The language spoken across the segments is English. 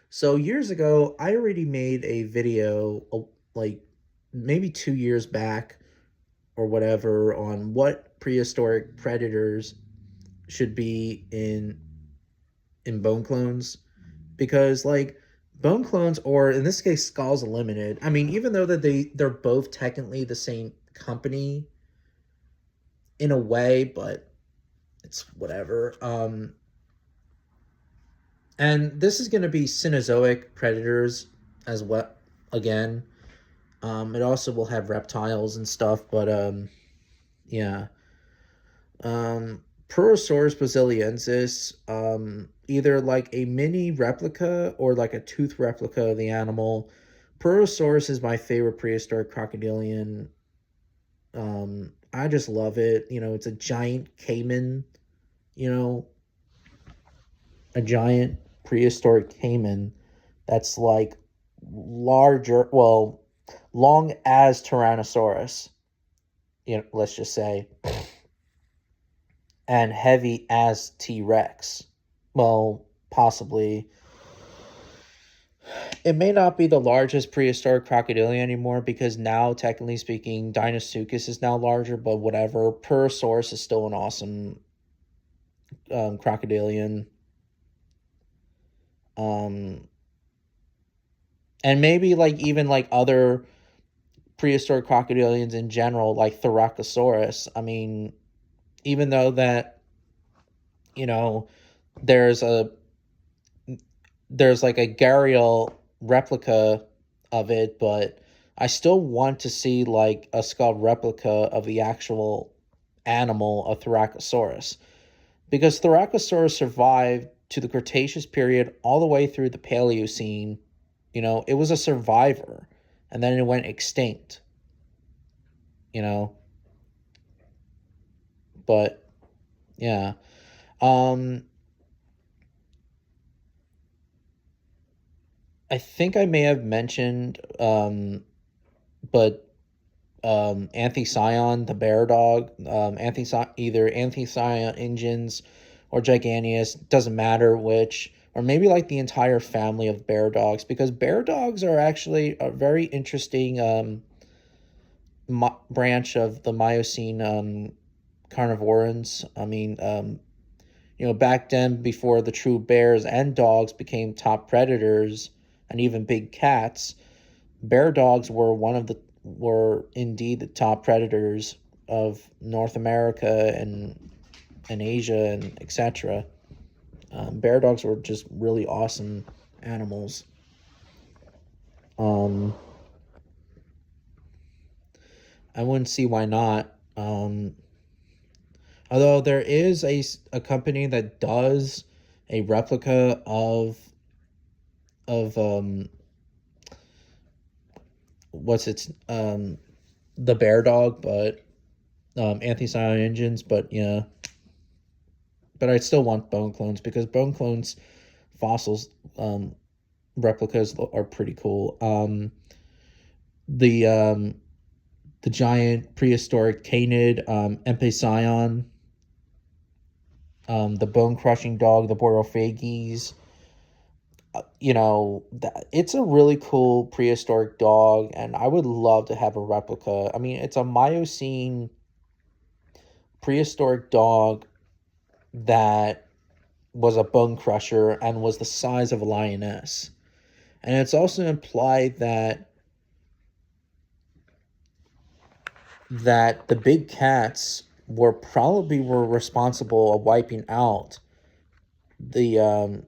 So years ago, I already made a video, like maybe 2 years back or whatever, on what prehistoric predators should be in bone clones, because like bone clones, or in this case Skulls Limited. I mean, even though that they're both technically the same company in a way, but it's whatever. And this is going to be Cenozoic predators as well again. It also will have reptiles and stuff, but yeah. Purosaurus brasiliensis, either like a mini replica or like a tooth replica of the animal. Purosaurus is my favorite prehistoric crocodilian. I just love it. It's a giant caiman, you know, a giant prehistoric caiman that's like larger, well, long as Tyrannosaurus, let's just say, and heavy as T Rex. Well, possibly. It may not be the largest prehistoric crocodilian anymore because now, technically speaking, Deinosuchus is now larger, but whatever. Purosaurus is still an awesome crocodilian. Um, and maybe like even like other prehistoric crocodilians in general, like Thoracosaurus. I mean, even though that, you know, there's a there's like a gharial replica of it, but I still want to see like a skull replica of the actual animal of Thoracosaurus, because Thoracosaurus survived to the Cretaceous period all the way through the Paleocene. It was a survivor, and then it went extinct. You know, but yeah. Um, I think I may have mentioned, but Anthision, the bear dog, either Anthision Ingens or Giganteus, doesn't matter which, or maybe like the entire family of bear dogs, because bear dogs are actually a very interesting branch of the Miocene carnivorans. I mean, back then, before the true bears and dogs became top predators, and even big cats, bear dogs were indeed the top predators of North America and Asia and etc. Bear dogs were just really awesome animals. Um, I wouldn't see why not. Although there is a company that does a replica of what's its the bear dog, but Anthision engines, but yeah. But I still want bone clones, because bone clones fossils replicas are pretty cool. The the giant prehistoric canid, Empysion, the bone crushing dog, the Borophages. It's a really cool prehistoric dog, and I would love to have a replica. I mean, it's a Miocene prehistoric dog that was a bone crusher and was the size of a lioness. And it's also implied that the big cats were responsible of wiping out the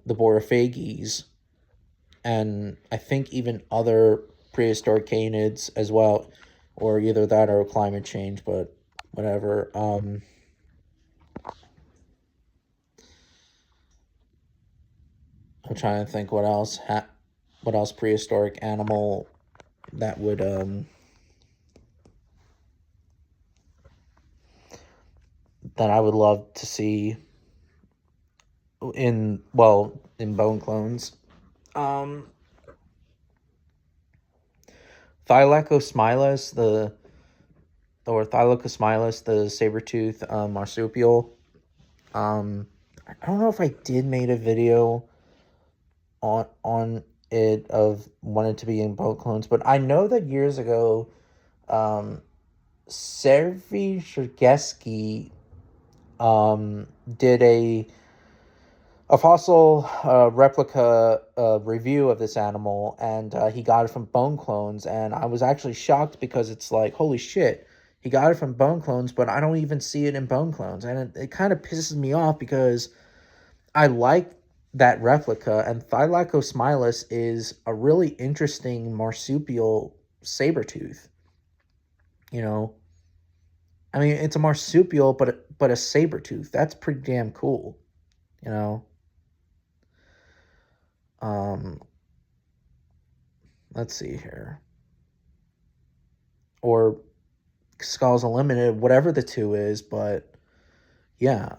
Borophages, and I think even other prehistoric canids as well, or either that or climate change, but whatever. I'm trying to think what else prehistoric animal that would that I would love to see in bone clones. Um, Thylacosmilus, the saber-tooth marsupial. I don't know if I did made a video on it of wanting to be in bone clones, but I know that years ago, um, Sergey Shergesky did a fossil replica review of this animal, and he got it from bone clones. And I was actually shocked because it's like, holy shit, he got it from bone clones, but I don't even see it in bone clones. And it kind of pisses me off because I like that replica, and Thylacosmilus is a really interesting marsupial saber tooth. You know, I mean, it's a marsupial, but a saber tooth. That's pretty damn cool. You know, um, let's see here, or Skulls Unlimited, whatever the two is, but yeah,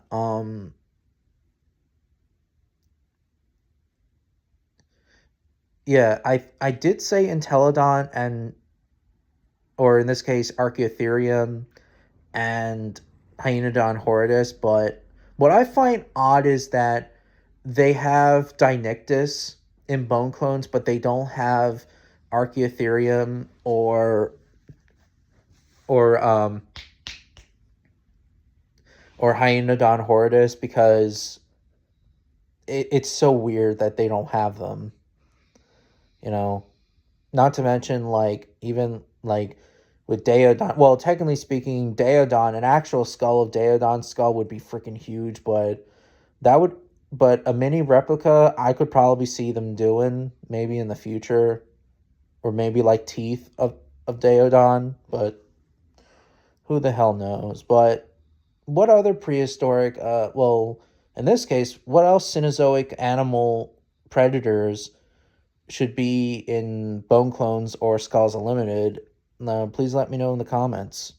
yeah. I did say Entelodon and, or in this case, Archaeotherium and Hyenodon horridus, but what I find odd is that they have Dinictus in bone clones, but they don't have Archaeotherium or or Hyenodon horridus, because it's so weird that they don't have them. You know, not to mention like even like with Daeodon. Well, technically speaking, Daeodon, an actual skull of Daeodon skull would be freaking huge, but that would, but a mini replica, I could probably see them doing maybe in the future, or maybe like teeth of Daeodon, but who the hell knows? But what other prehistoric, well, in this case, what else Cenozoic animal predators should be in Bone Clones or Skulls Unlimited? Please let me know in the comments.